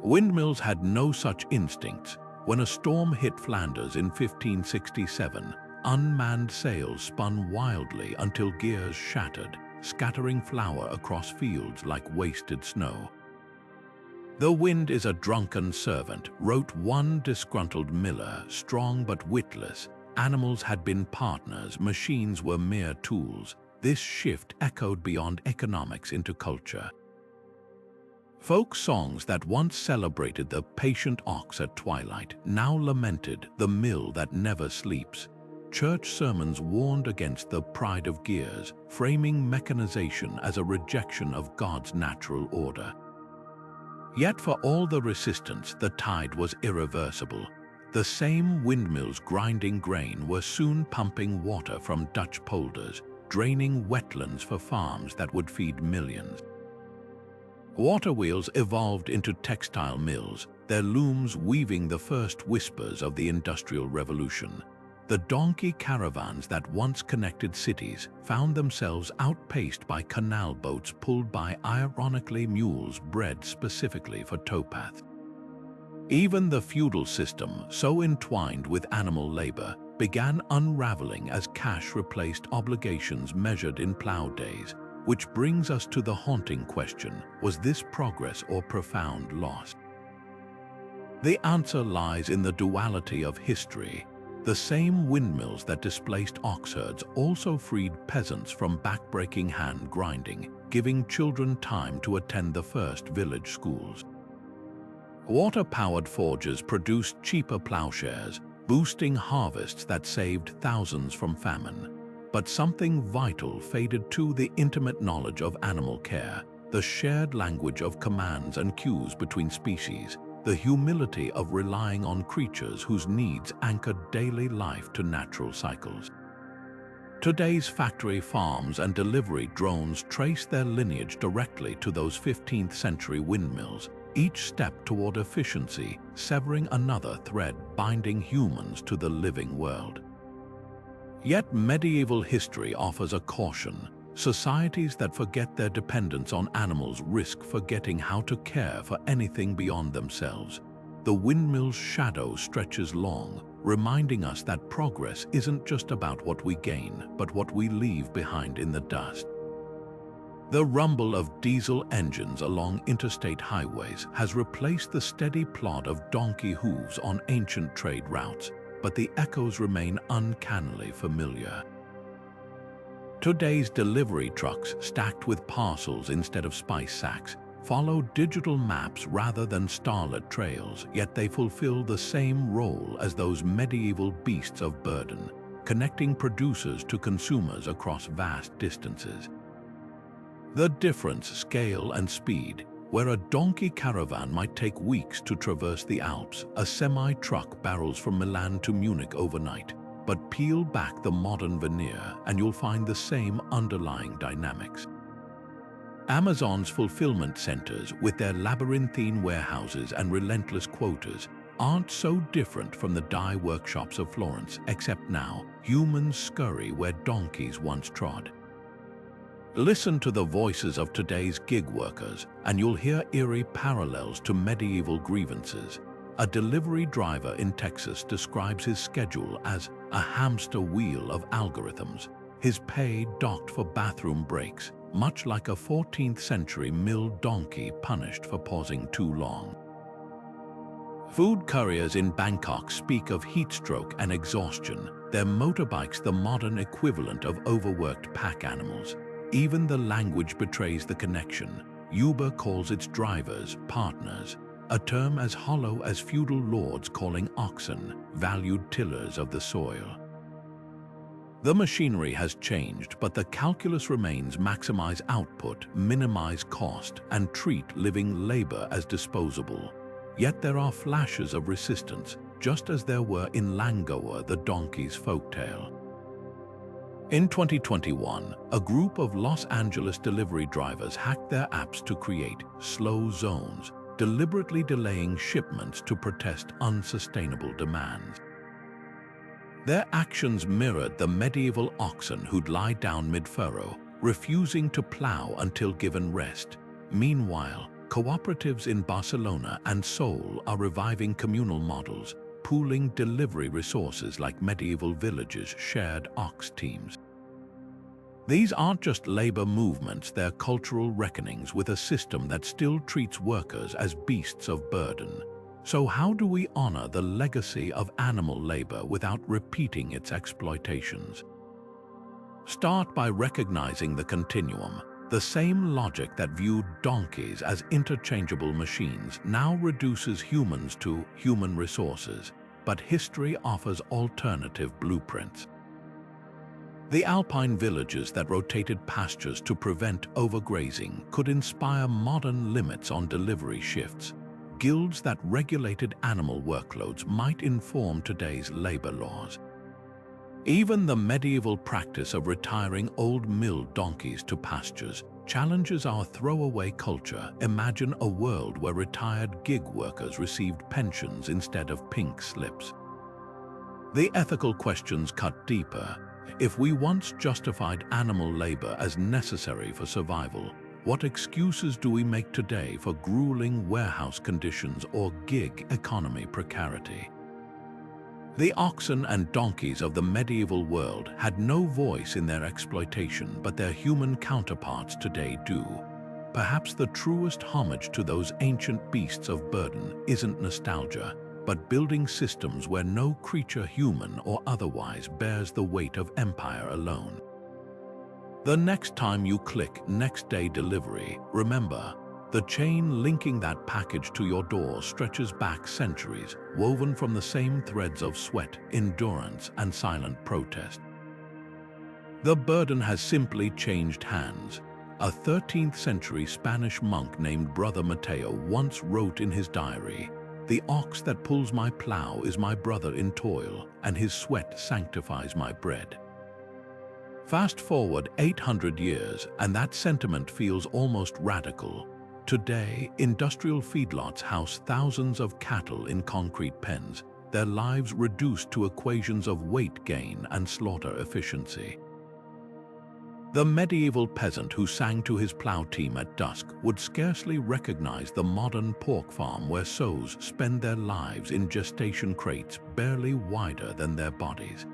Windmills had no such instincts. When a storm hit Flanders in 1567, unmanned sails spun wildly until gears shattered, scattering flour across fields like wasted snow. "The wind is a drunken servant," wrote one disgruntled miller, strong but witless. Animals had been partners, machines were mere tools. This shift echoed beyond economics into culture. Folk songs that once celebrated the patient ox at twilight now lamented the mill that never sleeps. Church sermons warned against the pride of gears, framing mechanization as a rejection of God's natural order. Yet for all the resistance, the tide was irreversible. The same windmills grinding grain were soon pumping water from Dutch polders, draining wetlands for farms that would feed millions. Water wheels evolved into textile mills, their looms weaving the first whispers of the Industrial Revolution. The donkey caravans that once connected cities found themselves outpaced by canal boats pulled by ironically mules bred specifically for towpath. Even the feudal system, so entwined with animal labor, began unraveling as cash replaced obligations measured in plow days. Which brings us to the haunting question: was this progress or profound loss? The answer lies in the duality of history. The same windmills that displaced ox herds also freed peasants from backbreaking hand grinding, giving children time to attend the first village schools. Water-powered forges produced cheaper plowshares, boosting harvests that saved thousands from famine. But something vital faded too: the intimate knowledge of animal care, the shared language of commands and cues between species, the humility of relying on creatures whose needs anchored daily life to natural cycles. Today's factory farms and delivery drones trace their lineage directly to those 15th century windmills, each step toward efficiency severing another thread binding humans to the living world. Yet medieval history offers a caution. Societies that forget their dependence on animals risk forgetting how to care for anything beyond themselves. The windmill's shadow stretches long, reminding us that progress isn't just about what we gain, but what we leave behind in the dust. The rumble of diesel engines along interstate highways has replaced the steady plod of donkey hooves on ancient trade routes, but the echoes remain uncannily familiar. Today's delivery trucks, stacked with parcels instead of spice sacks, follow digital maps rather than starlit trails, yet they fulfill the same role as those medieval beasts of burden, connecting producers to consumers across vast distances. The difference: scale and speed. Where a donkey caravan might take weeks to traverse the Alps, a semi-truck barrels from Milan to Munich overnight. But peel back the modern veneer and you'll find the same underlying dynamics. Amazon's fulfillment centers, with their labyrinthine warehouses and relentless quotas, aren't so different from the dye workshops of Florence, except now humans scurry where donkeys once trod. Listen to the voices of today's gig workers, and you'll hear eerie parallels to medieval grievances. A delivery driver in Texas describes his schedule as a hamster wheel of algorithms, his pay docked for bathroom breaks, much like a 14th century mill donkey punished for pausing too long. Food couriers in Bangkok speak of heat stroke and exhaustion, their motorbikes the modern equivalent of overworked pack animals. Even the language betrays the connection. Uber calls its drivers partners, a term as hollow as feudal lords calling oxen valued tillers of the soil. The machinery has changed, but the calculus remains: maximize output, minimize cost, and treat living labor as disposable. Yet there are flashes of resistance, just as there were in Langoa, the donkey's folktale. In 2021, a group of Los Angeles delivery drivers hacked their apps to create slow zones, deliberately delaying shipments to protest unsustainable demands. Their actions mirrored the medieval oxen who'd lie down mid-furrow, refusing to plow until given rest. Meanwhile, cooperatives in Barcelona and Seoul are reviving communal models, pooling delivery resources like medieval villages' shared ox teams. These aren't just labor movements, they're cultural reckonings with a system that still treats workers as beasts of burden. So how do we honor the legacy of animal labor without repeating its exploitations? Start by recognizing the continuum. The same logic that viewed donkeys as interchangeable machines now reduces humans to human resources, but history offers alternative blueprints. The alpine villages that rotated pastures to prevent overgrazing could inspire modern limits on delivery shifts. Guilds that regulated animal workloads might inform today's labor laws. Even the medieval practice of retiring old mill donkeys to pastures challenges our throwaway culture. Imagine a world where retired gig workers received pensions instead of pink slips. The ethical questions cut deeper. If we once justified animal labor as necessary for survival, what excuses do we make today for grueling warehouse conditions or gig economy precarity? The oxen and donkeys of the medieval world had no voice in their exploitation, but their human counterparts today do. Perhaps the truest homage to those ancient beasts of burden isn't nostalgia, but building systems where no creature, human or otherwise, bears the weight of empire alone. The next time you click next day delivery, remember, the chain linking that package to your door stretches back centuries, woven from the same threads of sweat, endurance, and silent protest. The burden has simply changed hands. A 13th century Spanish monk named Brother Mateo once wrote in his diary, "The ox that pulls my plow is my brother in toil, and his sweat sanctifies my bread." Fast forward 800 years, and that sentiment feels almost radical. Today, industrial feedlots house thousands of cattle in concrete pens, their lives reduced to equations of weight gain and slaughter efficiency. The medieval peasant who sang to his plow team at dusk would scarcely recognize the modern pork farm where sows spend their lives in gestation crates barely wider than their bodies.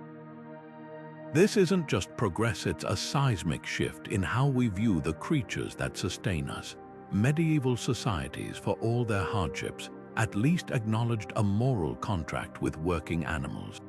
This isn't just progress, it's a seismic shift in how we view the creatures that sustain us. Medieval societies, for all their hardships, at least acknowledged a moral contract with working animals.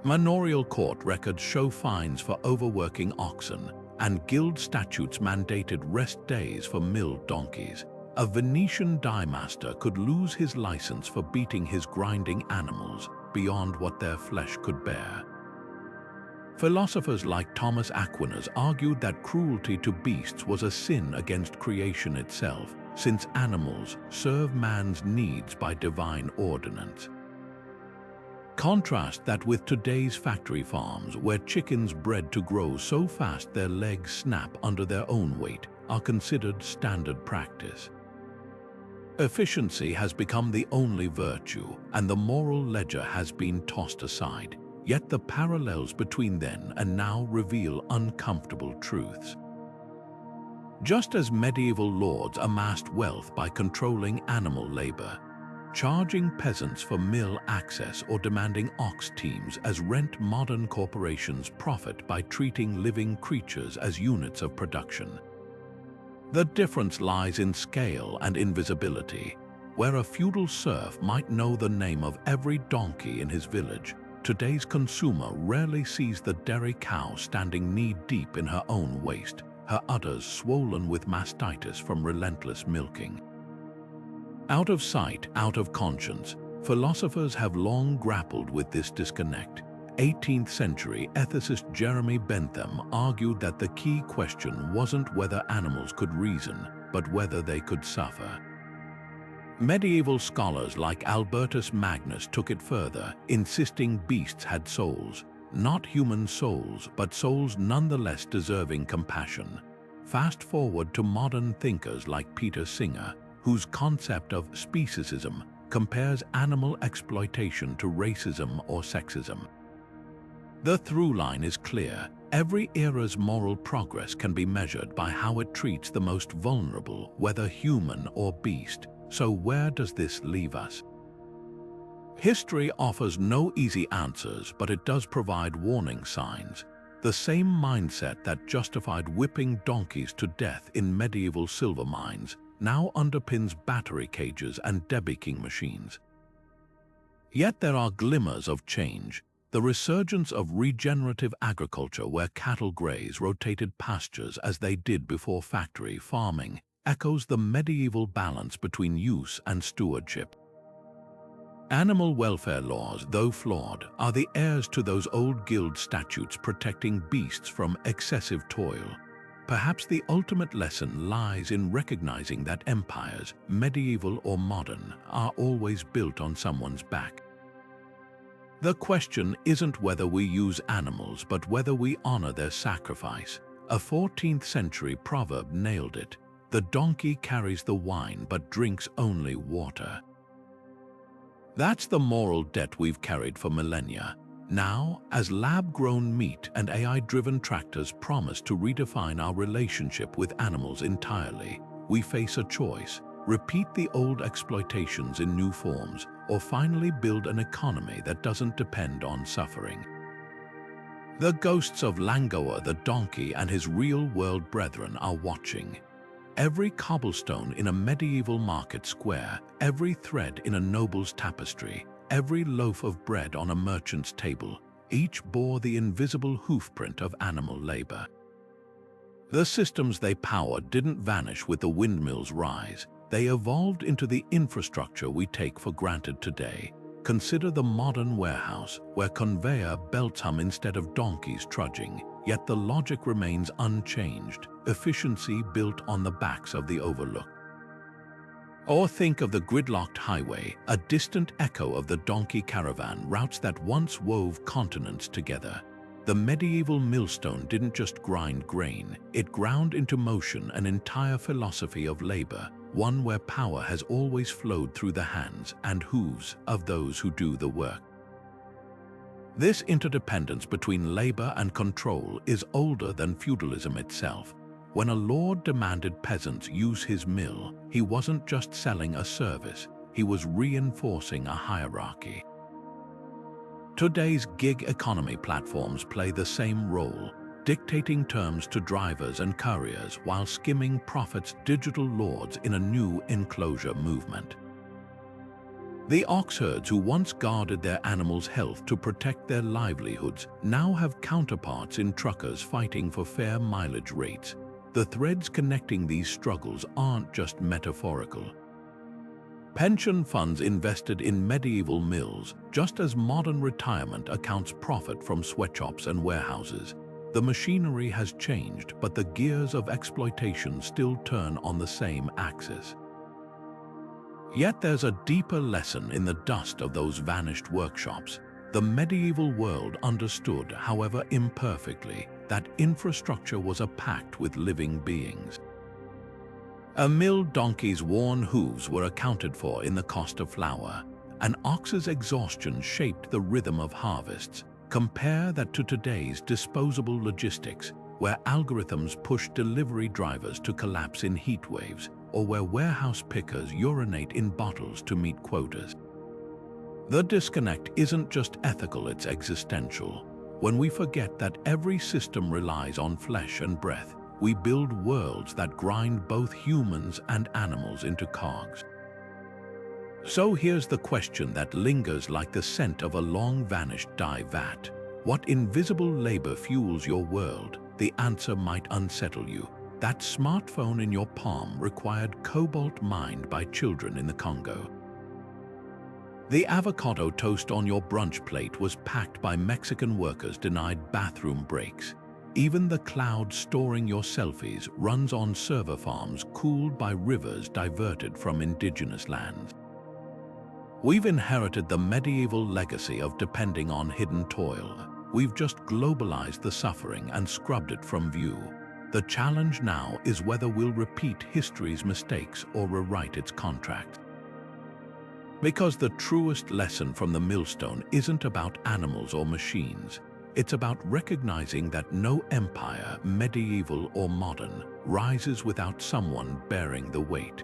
Manorial court records show fines for overworking oxen, and guild statutes mandated rest days for milled donkeys. A Venetian dye master could lose his license for beating his grinding animals beyond what their flesh could bear. Philosophers like Thomas Aquinas argued that cruelty to beasts was a sin against creation itself, since animals serve man's needs by divine ordinance. Contrast that with today's factory farms, where chickens bred to grow so fast their legs snap under their own weight are considered standard practice. Efficiency has become the only virtue, and the moral ledger has been tossed aside. Yet the parallels between then and now reveal uncomfortable truths. Just as medieval lords amassed wealth by controlling animal labor, charging peasants for mill access or demanding ox teams as rent, modern corporations profit by treating living creatures as units of production. The difference lies in scale and invisibility. Where a feudal serf might know the name of every donkey in his village, today's consumer rarely sees the dairy cow standing knee-deep in her own waste, her udders swollen with mastitis from relentless milking. Out of sight, out of conscience, philosophers have long grappled with this disconnect. 18th century ethicist Jeremy Bentham argued that the key question wasn't whether animals could reason, but whether they could suffer. Medieval scholars like Albertus Magnus took it further, insisting beasts had souls, not human souls, but souls nonetheless deserving compassion. Fast forward to modern thinkers like Peter Singer, whose concept of speciesism compares animal exploitation to racism or sexism. The through line is clear. Every era's moral progress can be measured by how it treats the most vulnerable, whether human or beast. So where does this leave us? History offers no easy answers, but it does provide warning signs. The same mindset that justified whipping donkeys to death in medieval silver mines now underpins battery cages and debaking machines. Yet there are glimmers of change. The resurgence of regenerative agriculture, where cattle graze rotated pastures as they did before factory farming, echoes the medieval balance between use and stewardship. Animal welfare laws, though flawed, are the heirs to those old guild statutes protecting beasts from excessive toil. Perhaps the ultimate lesson lies in recognizing that empires, medieval or modern, are always built on someone's back. The question isn't whether we use animals, but whether we honor their sacrifice. A 14th century proverb nailed it. The donkey carries the wine but drinks only water. That's the moral debt we've carried for millennia. Now, as lab-grown meat and AI-driven tractors promise to redefine our relationship with animals entirely, we face a choice: repeat the old exploitations in new forms, or finally build an economy that doesn't depend on suffering. The ghosts of Langoa the donkey and his real-world brethren are watching. Every cobblestone in a medieval market square, every thread in a noble's tapestry, every loaf of bread on a merchant's table, each bore the invisible hoofprint of animal labor. The systems they powered didn't vanish with the windmills' rise. They evolved into the infrastructure we take for granted today. Consider the modern warehouse, where conveyor belts hum instead of donkeys trudging, yet the logic remains unchanged: efficiency built on the backs of the overlooked. Or think of the gridlocked highway, a distant echo of the donkey caravan routes that once wove continents together. The medieval millstone didn't just grind grain, it ground into motion an entire philosophy of labor, one where power has always flowed through the hands and hooves of those who do the work. This interdependence between labor and control is older than feudalism itself. When a lord demanded peasants use his mill, he wasn't just selling a service, he was reinforcing a hierarchy. Today's gig economy platforms play the same role, dictating terms to drivers and couriers while skimming profits. Digital lords in a new enclosure movement. The ox herds who once guarded their animals' health to protect their livelihoods now have counterparts in truckers fighting for fair mileage rates. The threads connecting these struggles aren't just metaphorical. Pension funds invested in medieval mills, just as modern retirement accounts profit from sweatshops and warehouses. The machinery has changed, but the gears of exploitation still turn on the same axis. Yet there's a deeper lesson in the dust of those vanished workshops. The medieval world understood, however imperfectly, that infrastructure was a pact with living beings. A milled donkey's worn hooves were accounted for in the cost of flour. An ox's exhaustion shaped the rhythm of harvests. Compare that to today's disposable logistics, where algorithms push delivery drivers to collapse in heat waves, or where warehouse pickers urinate in bottles to meet quotas. The disconnect isn't just ethical, it's existential. When we forget that every system relies on flesh and breath, we build worlds that grind both humans and animals into cogs. So here's the question that lingers like the scent of a long-vanished dye vat. What invisible labor fuels your world? The answer might unsettle you. That smartphone in your palm required cobalt mined by children in the Congo. The avocado toast on your brunch plate was packed by Mexican workers denied bathroom breaks. Even the cloud storing your selfies runs on server farms cooled by rivers diverted from indigenous lands. We've inherited the medieval legacy of depending on hidden toil. We've just globalized the suffering and scrubbed it from view. The challenge now is whether we'll repeat history's mistakes or rewrite its contracts. Because the truest lesson from the millstone isn't about animals or machines. It's about recognizing that no empire, medieval or modern, rises without someone bearing the weight.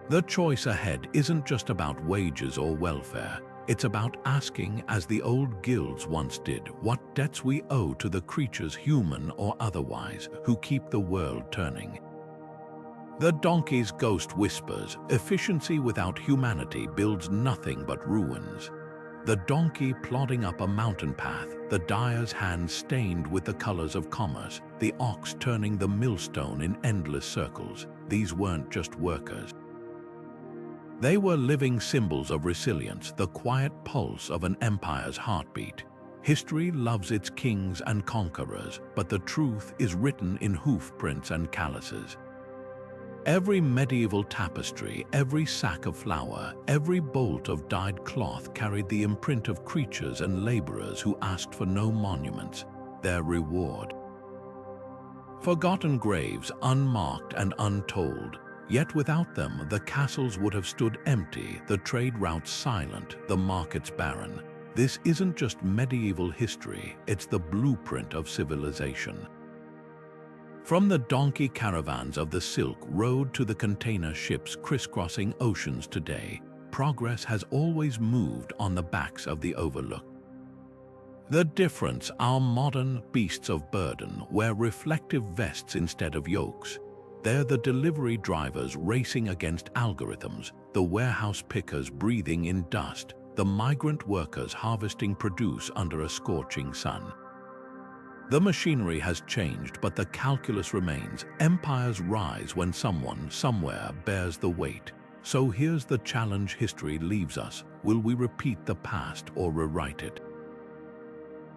The choice ahead isn't just about wages or welfare. It's about asking, as the old guilds once did, what debts we owe to the creatures, human or otherwise, who keep the world turning. The donkey's ghost whispers, efficiency without humanity builds nothing but ruins. The donkey plodding up a mountain path, the dyer's hands stained with the colors of commerce, the ox turning the millstone in endless circles. These weren't just workers. They were living symbols of resilience, the quiet pulse of an empire's heartbeat. History loves its kings and conquerors, but the truth is written in hoof prints and calluses. Every medieval tapestry, every sack of flour, every bolt of dyed cloth carried the imprint of creatures and laborers who asked for no monuments, their reward. Forgotten graves, unmarked and untold, yet without them the castles would have stood empty, the trade routes silent, the markets barren. This isn't just medieval history, it's the blueprint of civilization. From the donkey caravans of the Silk Road to the container ships crisscrossing oceans today, progress has always moved on the backs of the overlooked. The difference, our modern beasts of burden wear reflective vests instead of yokes. They're the delivery drivers racing against algorithms, the warehouse pickers breathing in dust, the migrant workers harvesting produce under a scorching sun. The machinery has changed, but the calculus remains. Empires rise when someone, somewhere, bears the weight. So here's the challenge history leaves us. Will we repeat the past or rewrite it?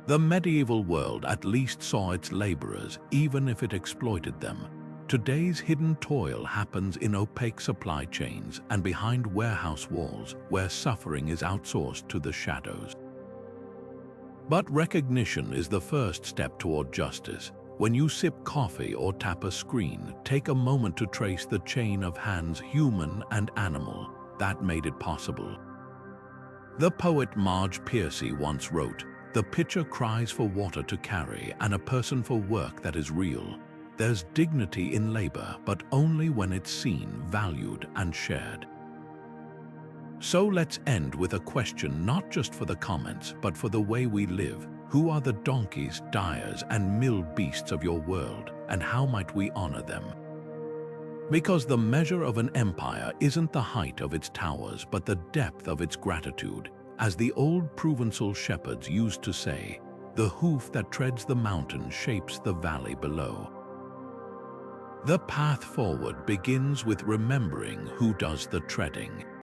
The medieval world at least saw its laborers, even if it exploited them. Today's hidden toil happens in opaque supply chains and behind warehouse walls, where suffering is outsourced to the shadows. But recognition is the first step toward justice. When you sip coffee or tap a screen, take a moment to trace the chain of hands, human and animal, that made it possible. The poet Marge Piercy once wrote, "The pitcher cries for water to carry and a person for work that is real. There's dignity in labor, but only when it's seen, valued and shared." So let's end with a question not just for the comments, but for the way we live. Who are the donkeys, dyers, and mill beasts of your world, and how might we honor them? Because the measure of an empire isn't the height of its towers, but the depth of its gratitude. As the old Provençal shepherds used to say, the hoof that treads the mountain shapes the valley below. The path forward begins with remembering who does the treading.